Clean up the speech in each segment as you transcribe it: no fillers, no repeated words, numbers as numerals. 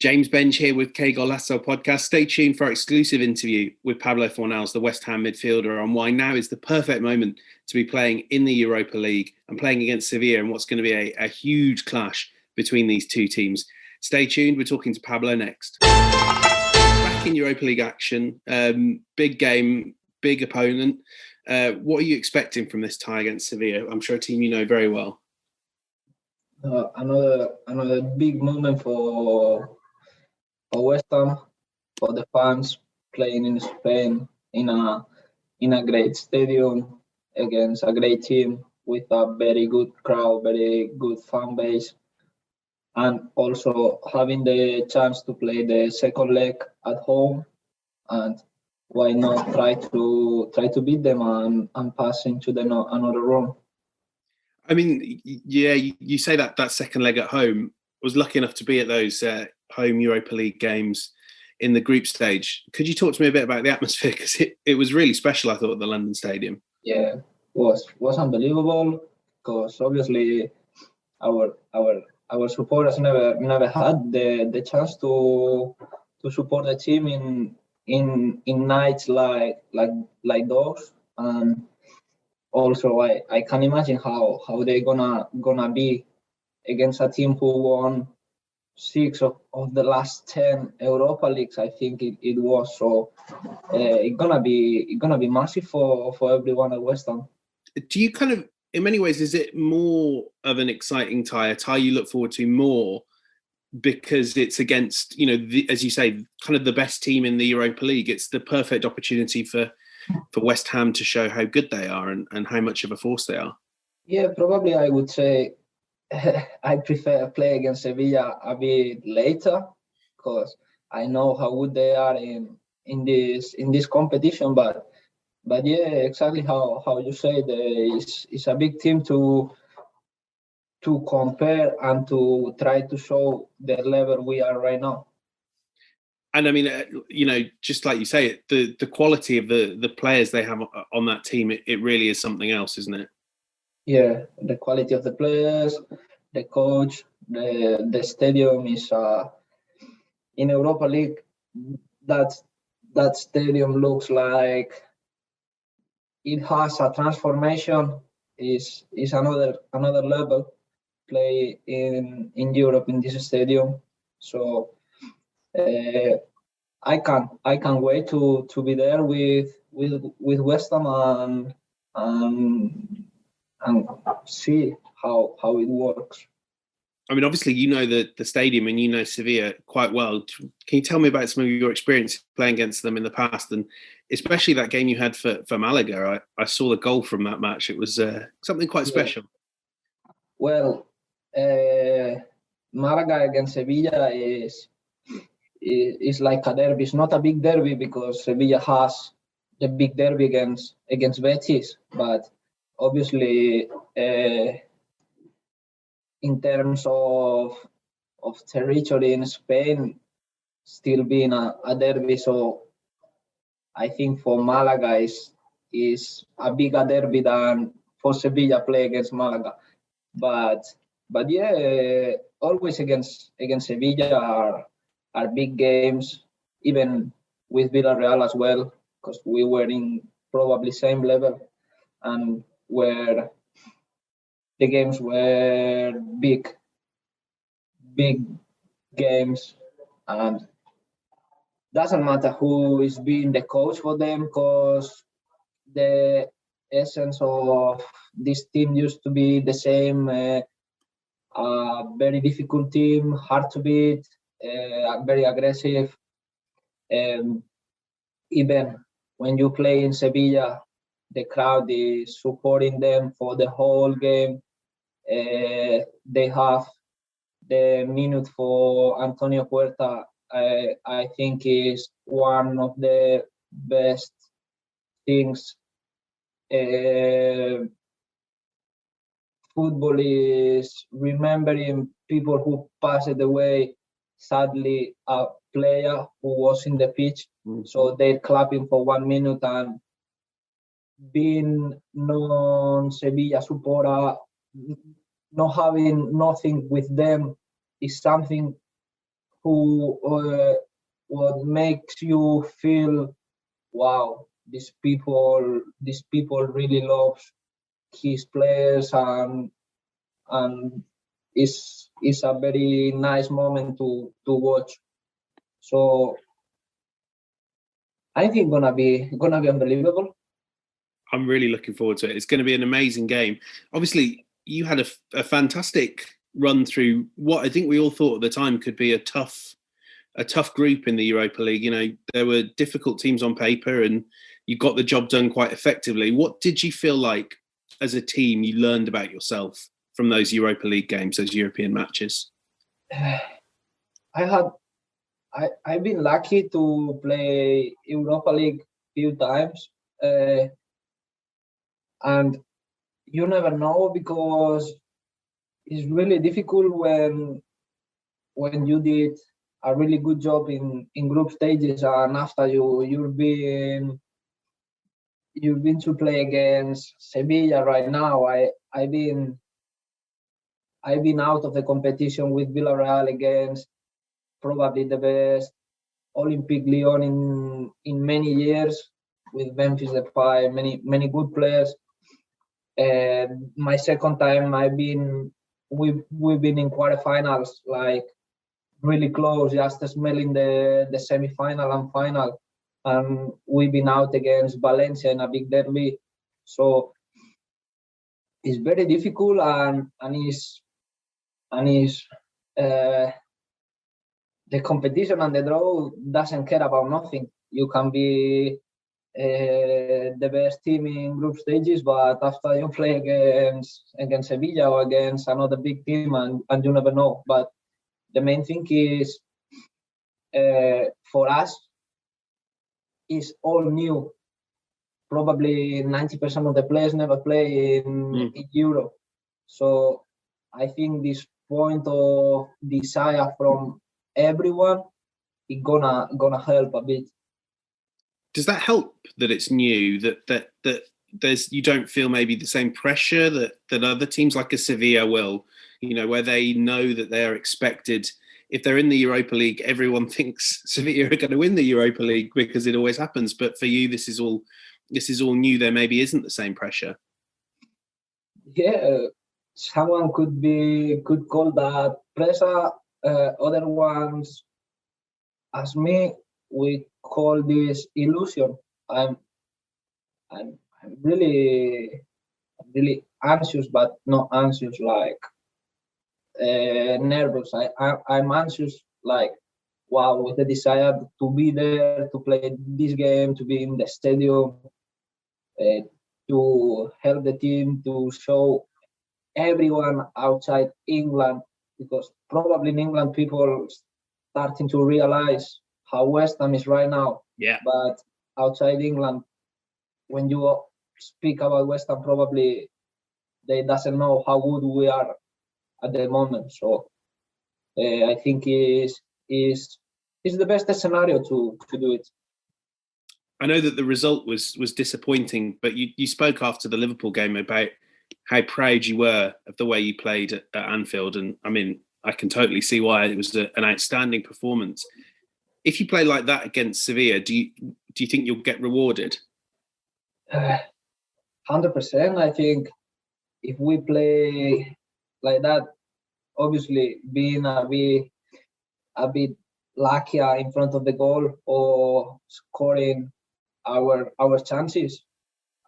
James Benge here with Qué Golazo podcast. Stay tuned for our exclusive interview with Pablo Fornals, the West Ham midfielder, on why now is the perfect moment to be playing in the Europa League and playing against Sevilla in what's going to be a huge clash between these two teams. Stay tuned. We're talking to Pablo next. Back in Europa League action, big game, big opponent. What are you expecting from this tie against Sevilla? I'm sure a team you know very well. Another big moment for West Ham, for the fans playing in Spain in a great stadium against a great team with a very good crowd, very good fan base, and also having the chance to play the second leg at home, and why not try to beat them and pass into another round. I mean, yeah, you say that second leg at home. I was lucky enough to be at those home Europa League games in the group stage. Could you talk to me a bit about the atmosphere? Because it was really special, I thought, at the London Stadium. Yeah, was unbelievable. Because obviously our supporters never had the chance to support the team in nights like those. And also I can imagine how they're gonna be against a team who won 6 of the last 10 Europa Leagues, I think it was. So it's gonna be massive for everyone at West Ham. Do you kind of, in many ways, is it more of an exciting tie, a tie you look forward to more because it's against, as you say, kind of the best team in the Europa League? It's the perfect opportunity for West Ham to show how good they are and how much of a force they are. Yeah, probably I would say I prefer play against Sevilla a bit later because I know how good they are in this competition. But yeah, exactly how you say, it's a big team to compare and to try to show the level we are right now. And I mean, just like you say, the quality of the players they have on that team, it really is something else, isn't it? Yeah, the quality of the players, the coach, the stadium is in Europa League. That stadium looks like it has a transformation. Is another level play in Europe in this stadium. So I can't wait to be there with West Ham and see how it works. I mean, obviously, you know the stadium and you know Sevilla quite well. Can you tell me about some of your experience playing against them in the past, and especially that game you had for Malaga? I saw the goal from that match. It was something quite special. Well, Malaga against Sevilla is like a derby. It's not a big derby because Sevilla has the big derby against Betis, but obviously in terms of territory in Spain, still being a derby. So I think for Malaga is a bigger derby than for Sevilla play against Malaga. But yeah, always against Sevilla are big games, even with Villarreal as well, because we were in probably same level and where the games were big games, and doesn't matter who is being the coach for them, because the essence of this team used to be the same. A very difficult team, hard to beat, very aggressive. Even when you play in Sevilla, the crowd is supporting them for the whole game. They have the minute for Antonio Puerta. I think is one of the best things football is, remembering people who passed away. Sadly, a player who was in the pitch, so they're clapping for 1 minute, and being non-Sevilla supporter, not having nothing with them, is something who what makes you feel, wow, these people really love his players, and is a very nice moment to watch. So I think gonna be unbelievable. I'm really looking forward to it. It's going to be an amazing game. Obviously, you had a fantastic run through what I think we all thought at the time could be a tough group in the Europa League. You know, there were difficult teams on paper, and you got the job done quite effectively. What did you feel like as a team you learned about yourself from those Europa League games, those European matches? I've been lucky to play Europa League few times, and you never know, because it's really difficult when you did a really good job in group stages, and after you've been to play against Sevilla right now. I've been out of the competition with Villarreal against probably the best Olympique Lyon in many years, with Memphis Depay, many good players. And my second time, we've been in quarterfinals, like really close, just smelling the semi-final and final, and we've been out against Valencia in a big derby. So it's very difficult, and is the competition and the draw doesn't care about nothing. You can be the best team in group stages, but after you play against Sevilla or against another big team, and you never know. But the main thing is, for us, is all new. Probably 90% of the players never play in Europe. So I think this point of desire from everyone is gonna help a bit. Does that help that it's new, that there's, you don't feel maybe the same pressure that other teams like a Sevilla will, you know, where they know that they're expected, if they're in the Europa League, everyone thinks Sevilla are going to win the Europa League because it always happens. But for you, this is all new. There maybe isn't the same pressure. Yeah, someone could call that pressure. Other ones, as me, we call this illusion. I'm really anxious, but not anxious like nervous. I'm anxious, like, wow, with the desire to be there, to play this game, to be in the stadium, to help the team, to show everyone outside England, because probably in England people starting to realize how West Ham is right now. Yeah. But outside England, when you speak about West Ham, probably they doesn't know how good we are at the moment. So I think is the best scenario to do it. I know that the result was disappointing, but you spoke after the Liverpool game about how proud you were of the way you played at Anfield, and I mean, I can totally see why. It was an outstanding performance. If you play like that against Sevilla, do you think you'll get rewarded? 100%. I think if we play like that, obviously being a bit luckier in front of the goal or scoring our chances,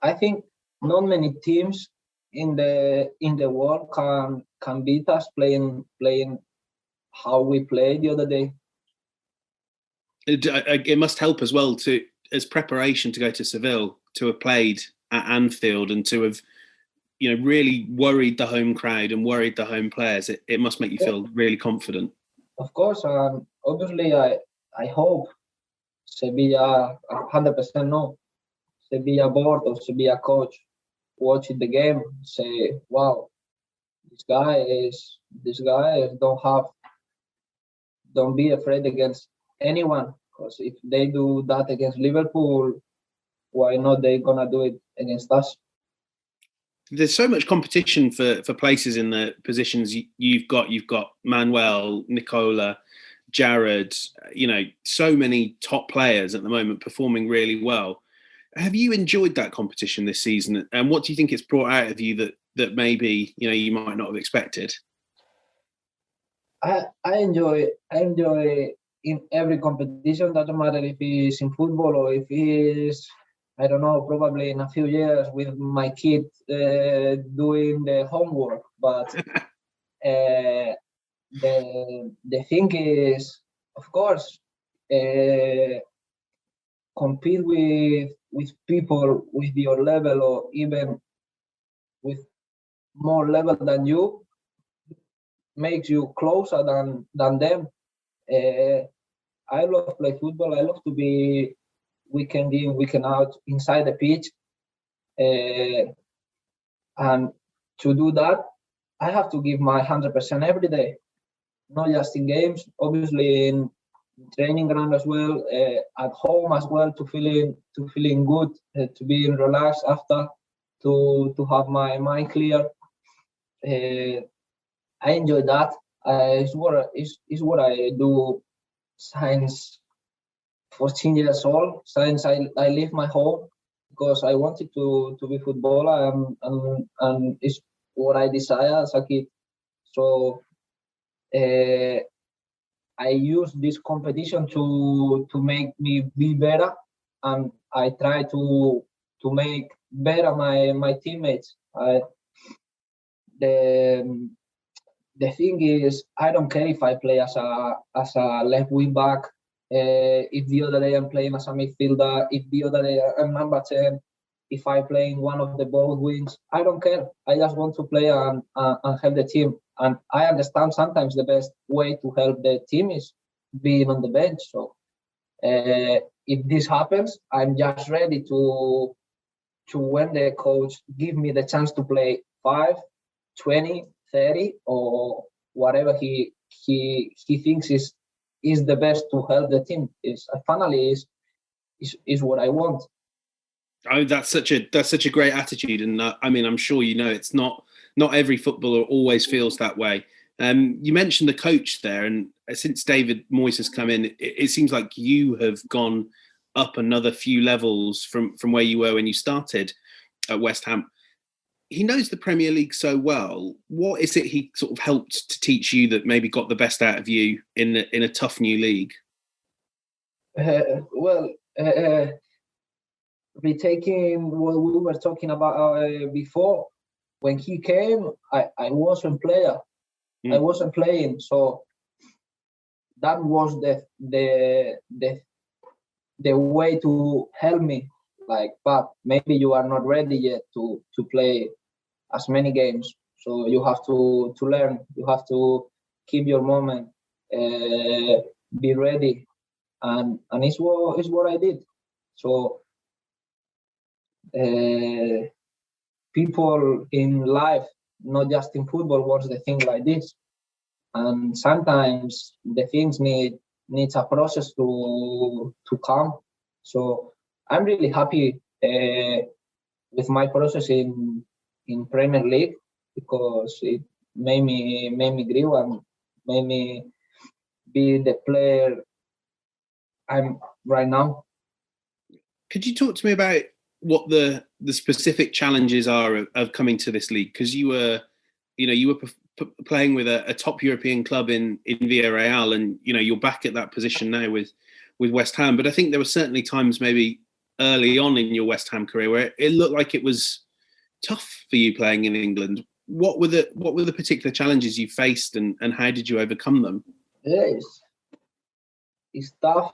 I think not many teams in the world can beat us playing how we played the other day. It must help as well as preparation to go to Seville, to have played at Anfield and to have, you know, really worried the home crowd and worried the home players. It must make you feel really confident. Of course, obviously I hope Sevilla 100% no. Sevilla board or Sevilla coach watching the game say, wow, these guys don't be afraid against anyone, because if they do that against Liverpool, why not they gonna do it against us? There's so much competition for places in the positions you've got. You've got Manuel, Nicola, Jared, so many top players at the moment performing really well. Have you enjoyed that competition this season? And what do you think it's brought out of you that maybe, you might not have expected? I enjoy in every competition. Doesn't matter if it's in football or if it's, I don't know, probably in a few years with my kid doing the homework. But the thing is, of course, compete with people with your level or even with more level than you makes you closer than them. I love play football. I love to be weekend in, weekend out inside the pitch. And to do that, I have to give my 100% every day, not just in games, obviously in training ground as well, at home as well, to feeling good, to being relaxed after, to have my mind clear. I enjoy that. It's what I do since 14 years old, since I left my home, because I wanted to be footballer, and it's what I desire as a kid. So I use this competition to make me be better, and I try to make better my teammates. The thing is, I don't care if I play as a left wing back. If the other day I'm playing as a midfielder, if the other day I'm number 10, if I play in one of the both wings, I don't care. I just want to play and help the team. And I understand sometimes the best way to help the team is being on the bench. So if this happens, I'm just ready to when the coach give me the chance to play 5, 20, 30, or whatever he thinks is the best to help the team. Finally is what I want. Oh, that's such a great attitude, and I'm sure it's not every footballer always feels that way. You mentioned the coach there, and since David Moyes has come in, it seems like you have gone up another few levels from where you were when you started at West Ham. He knows the Premier League so well. What is it he sort of helped to teach you that maybe got the best out of you in a tough new league? Retaking what we were talking about before, when he came, I wasn't player. I wasn't playing, so that was the way to help me. Like, but maybe you are not ready yet to play as many games, so you have to learn. You have to keep your moment, be ready, and it's what I did. So people in life, not just in football, wants the thing like this, and sometimes the things needs a process to come. So I'm really happy with my process in Premier League, because it made me grow and made me be the player I'm right now. Could you talk to me about what the specific challenges are of coming to this league? Because you were playing with a top European club in Villarreal, and you're back at that position now with West Ham. But I think there were certainly times maybe early on in your West Ham career where it looked like it was tough for you playing in England. What were the particular challenges you faced, and how did you overcome them? Yeah, it's tough.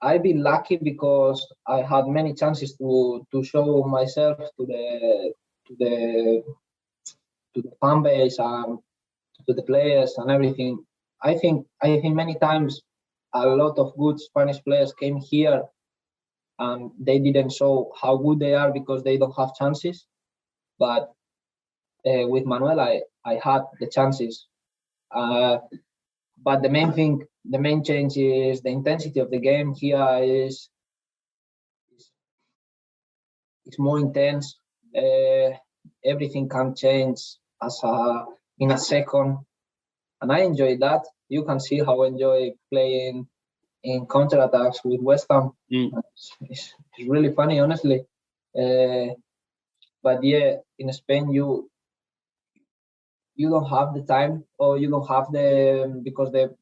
I've been lucky because I had many chances to show myself to the fan base and to the players and everything. I think many times a lot of good Spanish players came here and they didn't show how good they are because they don't have chances. But with Manuel, I had the chances. But the main change is the intensity of the game. Here is more intense. Everything can change in a second. and I enjoy that. You can see how I enjoy playing in counter-attacks with West Ham. It's really funny, honestly. But yeah, in Spain, you don't have the time, or you don't have because the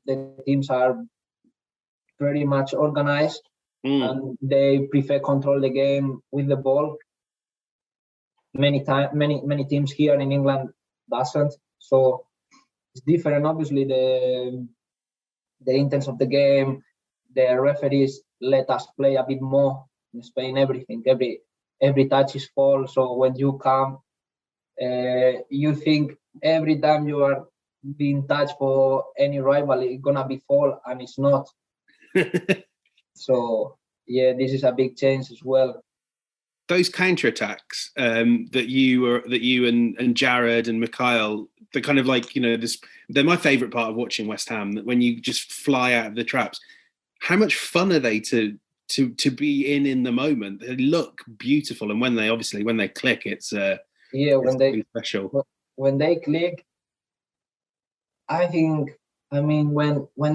teams are pretty much organized, and they prefer control the game with the ball. Many teams here in England doesn't, so it's different. Obviously, the intents of the game, the referees let us play a bit more. In Spain, every touch is foul. So when you come, you think every time you are being touched for any rival, it's gonna be foul, and it's not. So yeah, this is a big change as well. Those counterattacks that you and Jared and Mikhail, they're kind of like, they're my favourite part of watching West Ham. That when you just fly out of the traps, how much fun are they to be in the moment? They look beautiful, and when they click, it's when they special. When they click, when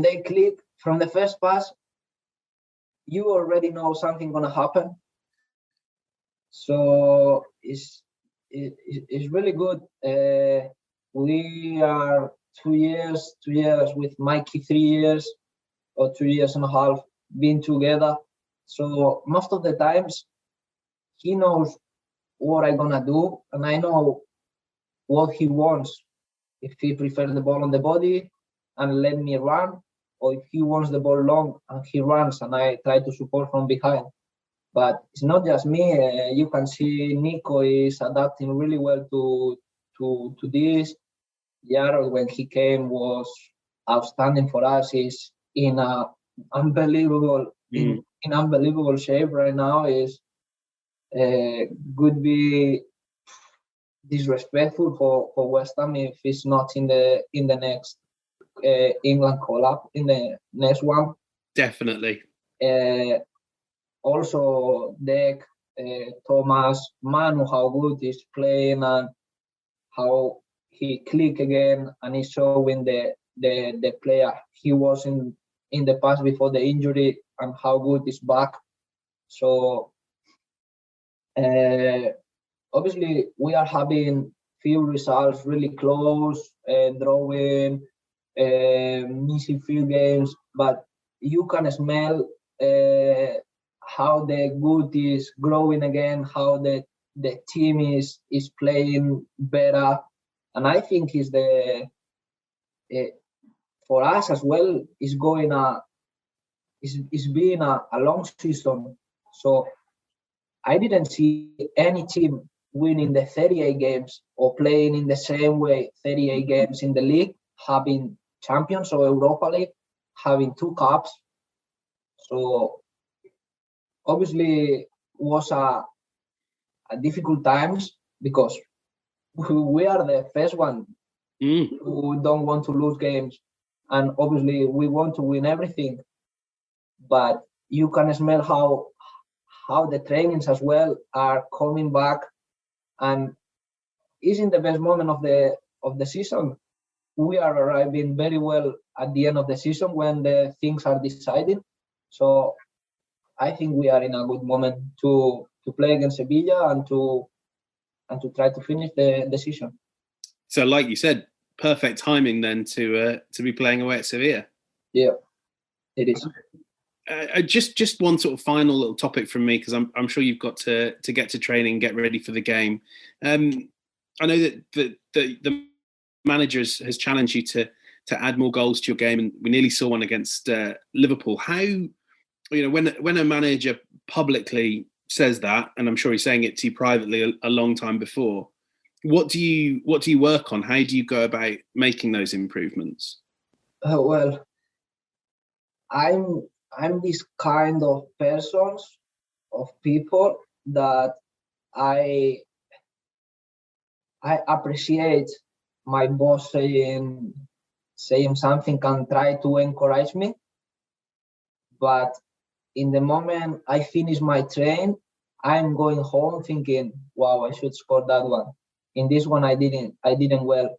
they click from the first pass, you already know something gonna happen. So it's really good. We are 2 years with Mikey, 3 years or 2 years and a half being together. So most of the times he knows what I'm gonna do, and I know what he wants. If he prefers the ball on the body and let me run, or if he wants the ball long and he runs and I try to support from behind. But it's not just me. You can see Nico is adapting really well to this. Jared, when he came, was outstanding for us. He's in a unbelievable in unbelievable shape right now. Is could be disrespectful for West Ham if he's not in the next England call-up, in the next one. Definitely. Also, Dek, Thomas, Manu, how good he's playing and how he click again, and he's showing the player he was in the past before the injury, and how good he's back. So obviously we are having few results really close, drawing, missing few games, but you can smell how the good is growing again, how the team is playing better, and I think is for us as well is being a long season. So I didn't see any team winning the 38 games or playing in the same way 38 games in the league, having Champions or Europa League, having 2 cups. So obviously was a difficult times because we are the first one who don't want to lose games, and obviously we want to win everything. But you can smell how the trainings as well are coming back, and is in the best moment of the season. We are arriving very well at the end of the season when the things are deciding. So I think we are in a good moment to play against Sevilla and to try to finish the season. So, like you said, perfect timing then to be playing away at Sevilla. Yeah, it is. Just one sort of final little topic from me, because I'm sure you've got to get to training, get ready for the game. I know that the manager has challenged you to add more goals to your game, and we nearly saw one against Liverpool. How, when a manager publicly says that, and I'm sure he's saying it to you privately a long time before, what do you work on? How do you go about making those improvements? Well, I'm this kind of persons, of people that I appreciate my boss saying something and try to encourage me. But in the moment I finish my train, I'm going home thinking, wow, I should score that one. In this one I didn't well.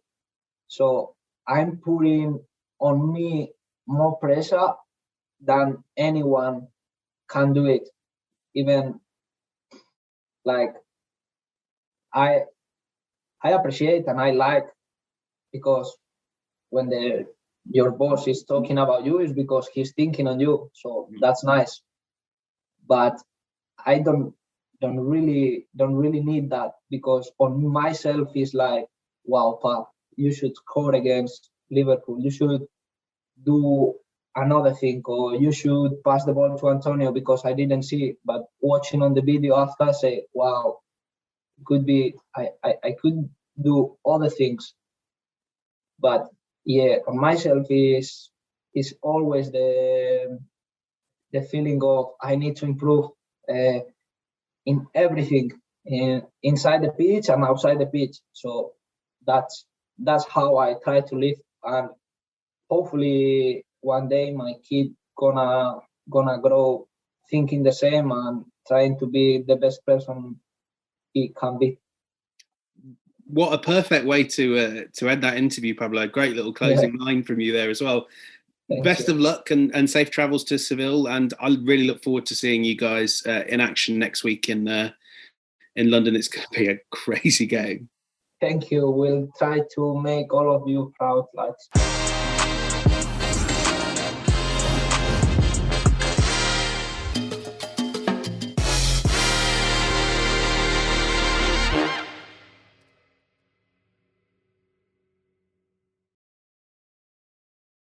So I'm putting on me more pressure than anyone can do it. Even like I appreciate and I like, because when your boss is talking about you, is because he's thinking on you. So that's nice. But I don't really need that, because on myself is like, wow, Pap, you should score against Liverpool. You should do another thing, or you should pass the ball to Antonio because I didn't see it. But watching on the video after, I say, wow, could be I could do other things. But yeah, on myself is always the feeling of I need to improve in everything, inside the pitch and outside the pitch. So that's how I try to live, and hopefully one day my kid gonna grow thinking the same and trying to be the best person he can be. What a perfect way to end that interview, Pablo. Great little closing line from you there as well. Best of luck and safe travels to Seville, and I really look forward to seeing you guys in action next week in London. It's going to be a crazy game. Thank you. We'll try to make all of you proud, lads.